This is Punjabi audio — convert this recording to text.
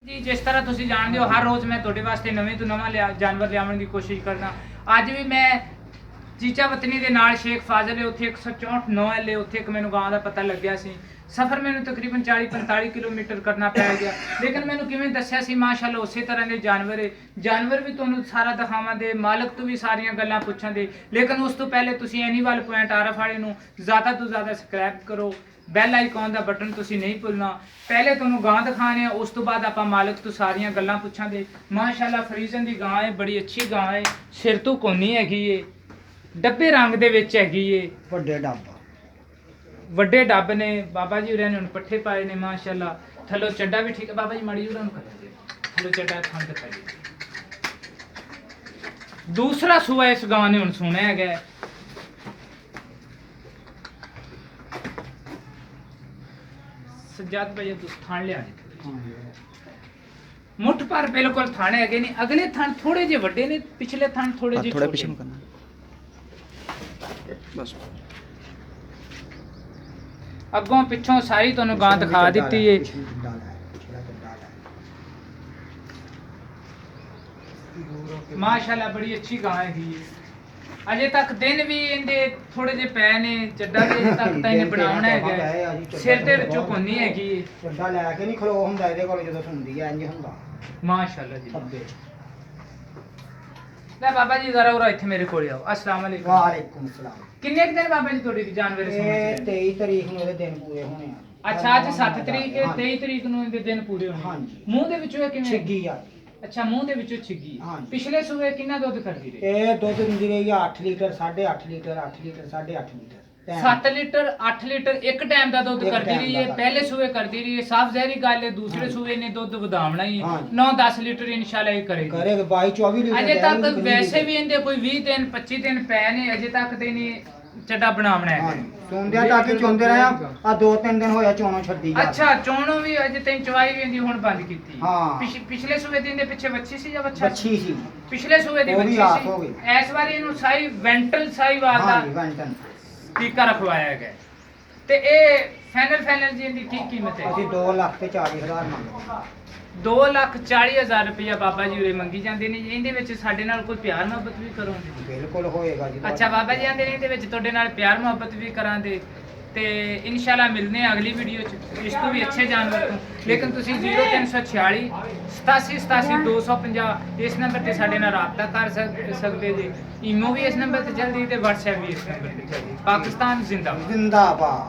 ਜੀ ਜਿਸ ਤਰ੍ਹਾਂ ਤੁਸੀਂ ਜਾਣਦੇ ਹੋ ਹਰ ਰੋਜ਼ ਮੈਂ ਤੁਹਾਡੇ ਵਾਸਤੇ ਨਵੇਂ ਤੋਂ ਨਵਾਂ ਜਾਨਵਰ ਲਿਆਉਣ ਦੀ ਕੋਸ਼ਿਸ਼ ਕਰਦਾ। ਅੱਜ ਵੀ ਮੈਂ ਚੀਚਾ ਵਤਨੀ ਦੇ ਨਾਲ ਸ਼ੇਖ ਫਾਜ਼ਲ ਹੈ, ਉੱਥੇ 164 9L ਹੈ, ਉੱਥੇ ਇੱਕ ਮੈਨੂੰ ਗਾਂ ਦਾ ਪਤਾ ਲੱਗਿਆ ਸੀ। ਸਫ਼ਰ ਮੈਨੂੰ ਤਕਰੀਬਨ 40-45 ਕਿਲੋਮੀਟਰ ਕਰਨਾ ਪੈ ਗਿਆ, ਲੇਕਿਨ ਮੈਨੂੰ ਕਿਵੇਂ ਦੱਸਿਆ ਸੀ ਮਾਸ਼ਾਅੱਲਾ ਉਸੇ ਤਰ੍ਹਾਂ ਦੇ ਜਾਨਵਰ ਹੈ। ਜਾਨਵਰ ਵੀ ਤੁਹਾਨੂੰ ਸਾਰਾ ਦਿਖਾਵਾਂਗੇ, ਮਾਲਕ ਤੋਂ ਵੀ ਸਾਰੀਆਂ ਗੱਲਾਂ ਪੁੱਛਾਂਗੇ, ਲੇਕਿਨ ਉਸ ਤੋਂ ਪਹਿਲੇ ਤੁਸੀਂ ਐਨੀਮਲ ਪੁਆਇੰਟ ਆਰਫ ਵਾਲੇ ਨੂੰ ਜ਼ਿਆਦਾ ਤੋਂ ਜ਼ਿਆਦਾ ਸਬਸਕ੍ਰਾਈਬ ਕਰੋ। ਬੈਲ ਆਈਕਨ ਦਾ ਬਟਨ ਤੁਸੀਂ ਨਹੀਂ ਭੁੱਲਣਾ। ਪਹਿਲੇ ਤੁਹਾਨੂੰ ਗਾਂ ਦਿਖਾਣੇ ਆ, ਉਸ ਤੋਂ ਬਾਅਦ ਆਪਾਂ ਮਾਲਕ ਤੋਂ ਸਾਰੀਆਂ ਗੱਲਾਂ ਪੁੱਛਾਂਗੇ। ਮਾਸ਼ਾਅੱਲਾ ਫਰੀਜ਼ਨ ਦੀ ਗਾਂ ਹੈ, ਬੜੀ ਅੱਛੀ ਗਾਂ ਹੈ, ਸਿਰ ਤੋਂ ਕੋਨੀ ਹੈਗੀ ਏ, ਡੱਬੇ ਰੰਗ ਦੇ ਵਿੱਚ ਹੈਗੀ ਏ, ਵੱਡੇ ਡੱਬ ਨੇ। ਬਾਬਾ ਜੀ ਉਰੇ ਨੇ ਹੁਣ ਪੱਠੇ ਪਾਏ ਨੇ ਮਾਸ਼ਾਅੱਲਾ, ਥੱਲੋਂ ਚੱਡਾ ਵੀ ਠੀਕ ਹੈ। ਬਾਬਾ ਜੀ ਮਾੜੀ ਉਰਾਂ ਨੂੰ ਕਰ ਦਿਓ, ਥੱਲੋਂ ਚੱਡਾ ਥਾਂ ਤੇ ਪਾਈ। ਦੂਸਰਾ ਸੂਆ ਇਸ ਗਾਂ ਨੇ ਹੁਣ ਸੁਣਿਆ ਹੈਗਾ। सज्जाद भाई तुस थान लिया मुठ पर बिल्कुल थाने हैगे नहीं, अगले थान थोड़े जे वड्डे ने, पिछले थान थोड़े जे छोटे ने। बस अगों पिछों सारी तुहानू गां दिखा दित्ती है। माशाअल्लाह बड़ी अच्छी गां है। अजे तक दिन भी इनदे थोड़े जे पै ने, ਚੱਡਾ ਵੀ ਅਜੇ ਤੱਕ ਤਾਂ ਇਹਨੇ ਬਣਾਉਣਾ ਹੈਗਾ। ਸਿਰ ਦੇ ਵਿੱਚੋਂ ਕੋਨੀ ਹੈਗੀ ਚੱਡਾ ਲੈ ਕੇ ਨਹੀਂ ਖਲੋ ਹੁੰਦਾ ਇਹਦੇ ਕੋਲ, ਜਦੋਂ ਸੁਣਦੀ ਹੈ ਇੰਜ ਹੁੰਦਾ। ਮਾਸ਼ਾਅੱਲਾ ਜੀ ਲੈ ਬਾਬਾ ਜੀ ਜ਼ਰਾ ਉਰਾ ਇੱਥੇ ਮੇਰੇ ਕੋਲ ਆਓ। अस्सलाम वालेकुम। वालेकुम सलाम। किन्ने दिन बाबा जी ਤੁਹਾਡੀ ਜਾਨਵਰ ਸਮਝ ਇਹ 23 ਤਰੀਕ ਨੂੰ ਇਹਦੇ ਦਿਨ ਪੂਰੇ ਹੋਣੇ ਆ। ਅੱਛਾ ਅੱਜ 7 ਤਰੀਕ ਹੈ, 23 ਤਰੀਕ ਨੂੰ ਇਹਦੇ ਦਿਨ ਪੂਰੇ ਹੋਣੇ। ਹਾਂਜੀ। ਮੂੰਹ ਦੇ ਵਿੱਚੋਂ ਇਹ ਕਿਵੇਂ ਛਿੱਗੀ ਆ? ਅੱਛਾ ਮੂੰਹ ਦੇ ਵਿੱਚੋਂ ਛਿੱਗੀ। ਪਿਛਲੇ ਸੂਏ ਕਿੰਨਾ ਦੁੱਧ ਕਰਦੀ ਰਹੀ? ਇਹ ਦੁੱਧ ਦਿੰਦੀ ਰਹੀ 8 litre 8.5 litre 8 litre 8.5 litre 7 litre 8 litre ਇੱਕ ਟਾਈਮ ਦਾ ਦੁੱਧ ਕਰਦੀ ਰਹੀ ਹੈ। ਪਹਿਲੇ ਸੂਏ ਕਰਦੀ ਰਹੀ ਹੈ, ਸਾਫ਼ ਜ਼ਹਿਰੀ ਗੱਲ ਹੈ। ਦੂਸਰੇ ਸੂਏ ਨੇ ਦੁੱਧ ਵਧਾਉਣਾ ਹੀ ਹੈ, 9-10 ਲੀਟਰ ਇਨਸ਼ਾਅੱਲਾ ਇਹ ਕਰੇਗੀ। 22-24 ਲੀਟਰ ਅਜੇ ਤੱਕ ਵੈਸੇ ਵੀ ਇਹਦੇ ਕੋਈ 20 ਦਿਨ 25 ਦਿਨ ਪੈ ਨੇ, ਅਜੇ ਤੱਕ ਤੇ ਨਹੀਂ ਚੱਡਾ ਬਣਾਉਣਾ ਹੈ। ਚੋਂਦਿਆਂ ਤੱਕ ਚੋਂਦੇ ਰਹੇ ਆ 2-3 ਦਿਨ ਹੋਇਆ ਚੋਣੋਂ ਛੱਡੀ। ਅੱਛਾ ਚੋਣੋਂ ਵੀ ਅਜੇ ਤੈਨੂੰ ਚਵਾਈ ਵੀ ਇਹਦੀ ਹੁਣ ਬੰਦ ਕੀਤੀ। ਪਿਛਲੇ ਸੂਏ ਦਿਨ ਦੇ ਪਿੱਛੇ ਬੱਚੀ ਸੀ ਜਾਂ ਬੱਚਾ? ਬੱਚੀ ਸੀ, ਪਿਛਲੇ ਸੂਏ ਦੀ ਬੱਚੀ ਸੀ। ਇਸ ਵਾਰੀ ਇਹਨੂੰ ਸਾਈ ਵੈਂਟਲ ਸਾਈਵਾਲ ਦਾ ਟੀਕਾ ਰਖਵਾਇਆ ਗਿਆ। ਤੇ ਇਹ ਫਾਈਨਲ ਜੀ ਇਹਦੀ ਕੀ ਕੀਮਤ ਹੈ? ਅਸੀਂ 2,40,000 ਮੰਗਦੇ। 2,40,000 ਰੁਪਇਆ ਬਾਬਾ ਜੀ ਉਰੇ ਮੰਗੀ ਜਾਂਦੇ ਨੇ। ਇਹਦੇ ਵਿੱਚ ਸਾਡੇ ਨਾਲ ਕੋਈ ਪਿਆਰ ਮੁਹੱਬਤ ਵੀ ਕਰੋਗੇ? ਬਿਲਕੁਲ ਹੋਏਗਾ ਜੀ। ਅੱਛਾ ਬਾਬਾ ਜੀ ਆਂਦੇ ਨੇ ਇਹਦੇ ਵਿੱਚ ਤੁਹਾਡੇ ਨਾਲ ਪਿਆਰ ਮੁਹੱਬਤ ਵੀ ਕਰਾਂਗੇ ਤੇ ਇਨਸ਼ਾਅੱਲਾ ਮਿਲਨੇ ਆ ਅਗਲੀ ਵੀਡੀਓ ਚ ਇਸ ਤੋਂ ਵੀ ਅੱਛੇ ਜਾਨਵਰ ਤੋਂ। ਲੇਕਿਨ ਤੁਸੀਂ 0346 87 87 250 ਇਸ ਨੰਬਰ ਤੇ ਸਾਡੇ ਨਾਲ ਰਾਬਤਾ ਕਰ ਸਕਦੇ ਜੀ। ਈਮੋ ਵੀ ਇਸ ਨੰਬਰ ਤੇ ਜਲਦੀ ਤੇ WhatsApp ਵੀ ਇਸ ਨੰਬਰ ਤੇ ਜਲਦੀ। ਪਾਕਿਸਤਾਨ ਜ਼ਿੰਦਾਬਾਦ।